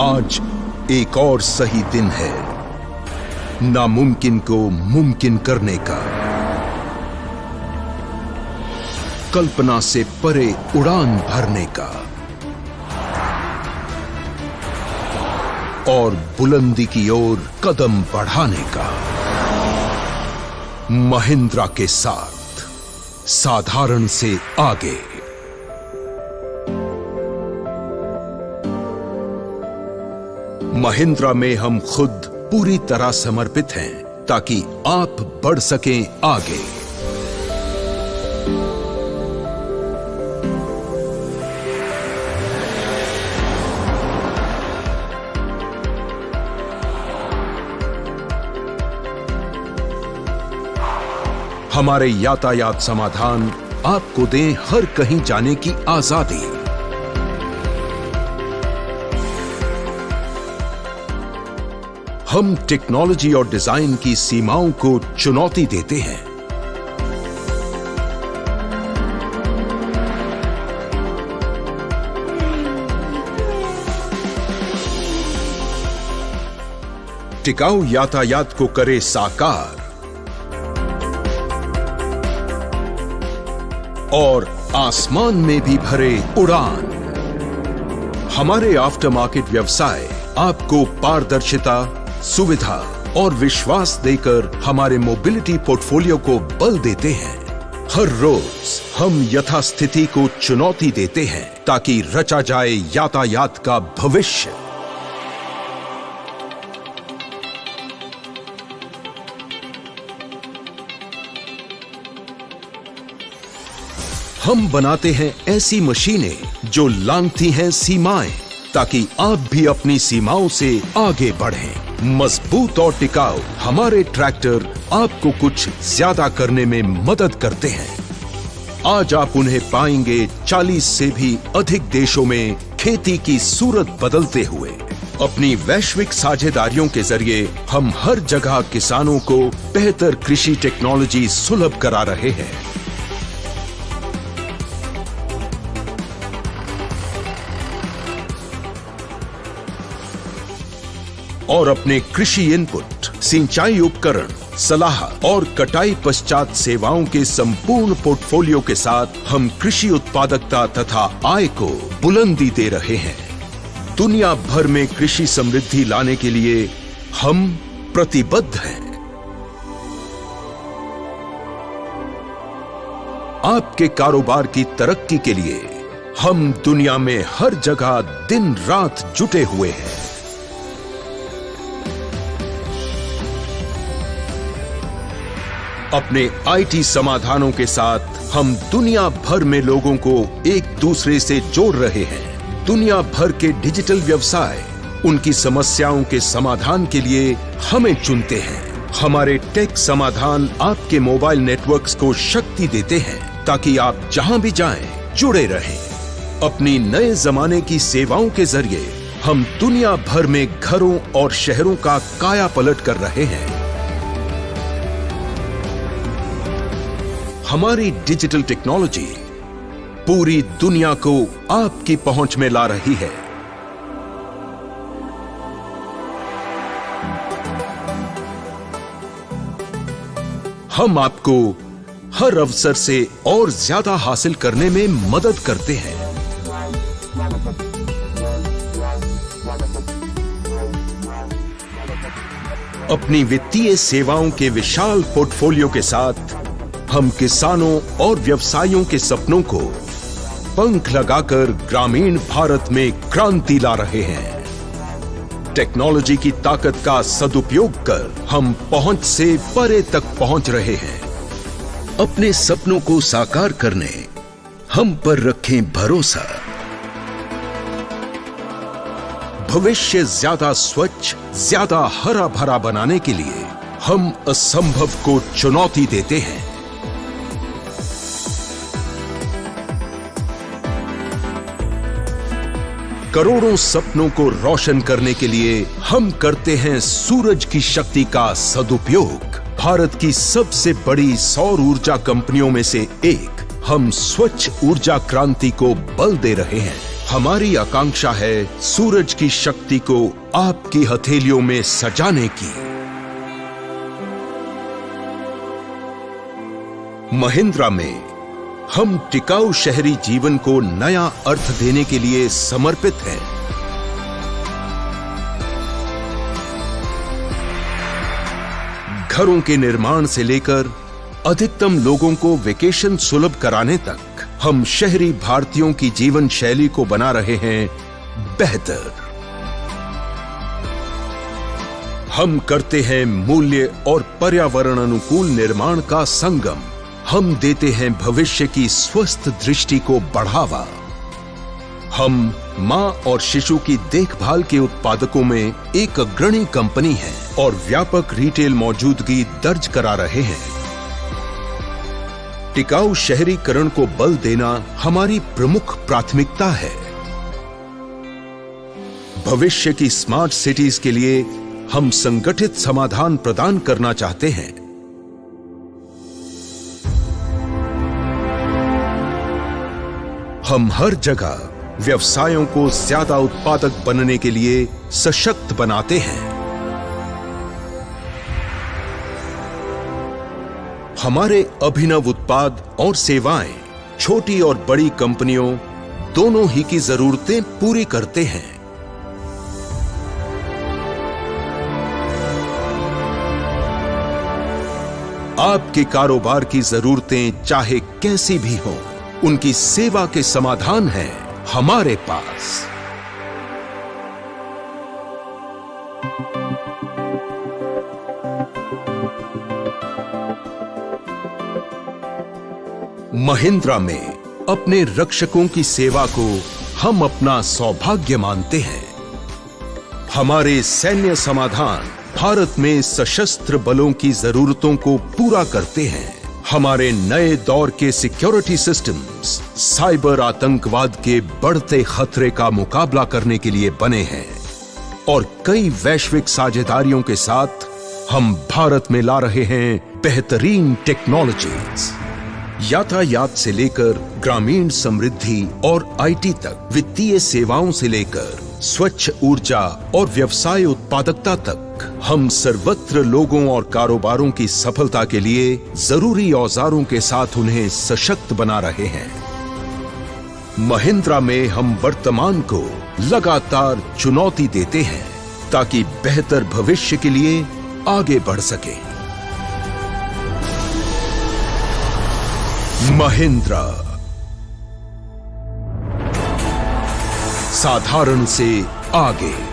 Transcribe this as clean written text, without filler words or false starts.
आज एक और सही दिन है नामुमकिन को मुमकिन करने का, कल्पना से परे उड़ान भरने का और बुलंदी की ओर कदम बढ़ाने का। महिंद्रा के साथ साधारण से आगे। महिंद्रा में हम खुद पूरी तरह समर्पित हैं ताकि आप बढ़ सकें आगे। हमारे यातायात समाधान आपको दें हर कहीं जाने की आजादी। हम टेक्नोलॉजी और डिजाइन की सीमाओं को चुनौती देते हैं। टिकाऊ यातायात को करे साकार और आसमान में भी भरे उड़ान। हमारे आफ्टर मार्केट व्यवसाय आपको पारदर्शिता, सुविधा और विश्वास देकर हमारे मोबिलिटी पोर्टफोलियो को बल देते हैं। हर रोज हम यथास्थिति को चुनौती देते हैं ताकि रचा जाए यातायात का भविष्य। हम बनाते हैं ऐसी मशीनें जो लांघती हैं सीमाएं ताकि आप भी अपनी सीमाओं से आगे बढ़ें। मजबूत और टिकाऊ हमारे ट्रैक्टर आपको कुछ ज्यादा करने में मदद करते हैं। आज आप उन्हें पाएंगे 40 से भी अधिक देशों में खेती की सूरत बदलते हुए। अपनी वैश्विक साझेदारियों के जरिए हम हर जगह किसानों को बेहतर कृषि टेक्नोलॉजी सुलभ करा रहे हैं। और अपने कृषि इनपुट, सिंचाई उपकरण, सलाह और कटाई पश्चात सेवाओं के संपूर्ण पोर्टफोलियो के साथ हम कृषि उत्पादकता तथा आय को बुलंदी दे रहे हैं। दुनिया भर में कृषि समृद्धि लाने के लिए हम प्रतिबद्ध हैं। आपके कारोबार की तरक्की के लिए हम दुनिया में हर जगह दिन रात जुटे हुए हैं। अपने आईटी समाधानों के साथ हम दुनिया भर में लोगों को एक दूसरे से जोड़ रहे हैं। दुनिया भर के डिजिटल व्यवसाय उनकी समस्याओं के समाधान के लिए हमें चुनते हैं। हमारे टेक समाधान आपके मोबाइल नेटवर्क्स को शक्ति देते हैं ताकि आप जहां भी जाएं जुड़े रहें। अपनी नए जमाने की सेवाओं के जरिए हम दुनिया भर में घरों और शहरों का कायापलट कर रहे हैं। हमारी डिजिटल टेक्नोलॉजी पूरी दुनिया को आपकी पहुंच में ला रही है। हम आपको हर अवसर से और ज्यादा हासिल करने में मदद करते हैं। अपनी वित्तीय सेवाओं के विशाल पोर्टफोलियो के साथ हम किसानों और व्यवसायियों के सपनों को पंख लगाकर ग्रामीण भारत में क्रांति ला रहे हैं। टेक्नोलॉजी की ताकत का सदुपयोग कर हम पहुंच से परे तक पहुंच रहे हैं। अपने सपनों को साकार करने हम पर रखें भरोसा। भविष्य ज्यादा स्वच्छ, ज्यादा हरा भरा बनाने के लिए हम असंभव को चुनौती देते हैं। करोड़ों सपनों को रोशन करने के लिए हम करते हैं सूरज की शक्ति का सदुपयोग। भारत की सबसे बड़ी सौर ऊर्जा कंपनियों में से एक हम स्वच्छ ऊर्जा क्रांति को बल दे रहे हैं। हमारी आकांक्षा है सूरज की शक्ति को आपकी हथेलियों में सजाने की। महिंद्रा में हम टिकाऊ शहरी जीवन को नया अर्थ देने के लिए समर्पित हैं। घरों के निर्माण से लेकर अधिकतम लोगों को वेकेशन सुलभ कराने तक हम शहरी भारतीयों की जीवन शैली को बना रहे हैं बेहतर। हम करते हैं मूल्य और पर्यावरण अनुकूल निर्माण का संगम। हम देते हैं भविष्य की स्वस्थ दृष्टि को बढ़ावा। हम मां और शिशु की देखभाल के उत्पादकों में एक अग्रणी कंपनी है और व्यापक रिटेल मौजूदगी दर्ज करा रहे हैं। टिकाऊ शहरीकरण को बल देना हमारी प्रमुख प्राथमिकता है। भविष्य की स्मार्ट सिटीज के लिए हम संगठित समाधान प्रदान करना चाहते हैं। हम हर जगह व्यवसायों को ज्यादा उत्पादक बनने के लिए सशक्त बनाते हैं। हमारे अभिनव उत्पाद और सेवाएं छोटी और बड़ी कंपनियों दोनों ही की जरूरतें पूरी करते हैं। आपके कारोबार की जरूरतें चाहे कैसी भी हों, उनकी सेवा के समाधान है हमारे पास। महिंद्रा में अपने रक्षकों की सेवा को हम अपना सौभाग्य मानते हैं। हमारे सैन्य समाधान भारत में सशस्त्र बलों की जरूरतों को पूरा करते हैं। हमारे नए दौर के सिक्योरिटी सिस्टम्स साइबर आतंकवाद के बढ़ते खतरे का मुकाबला करने के लिए बने हैं और कई वैश्विक साझेदारियों के साथ हम भारत में ला रहे हैं बेहतरीन टेक्नोलॉजीज। यातायात से लेकर ग्रामीण समृद्धि और आईटी तक, वित्तीय सेवाओं से लेकर स्वच्छ ऊर्जा और व्यवसाय उत्पादकता तक, हम सर्वत्र लोगों और कारोबारों की सफलता के लिए जरूरी औजारों के साथ उन्हें सशक्त बना रहे हैं। महिंद्रा में हम वर्तमान को लगातार चुनौती देते हैं ताकि बेहतर भविष्य के लिए आगे बढ़ सके। महिंद्रा, साधारण से आगे।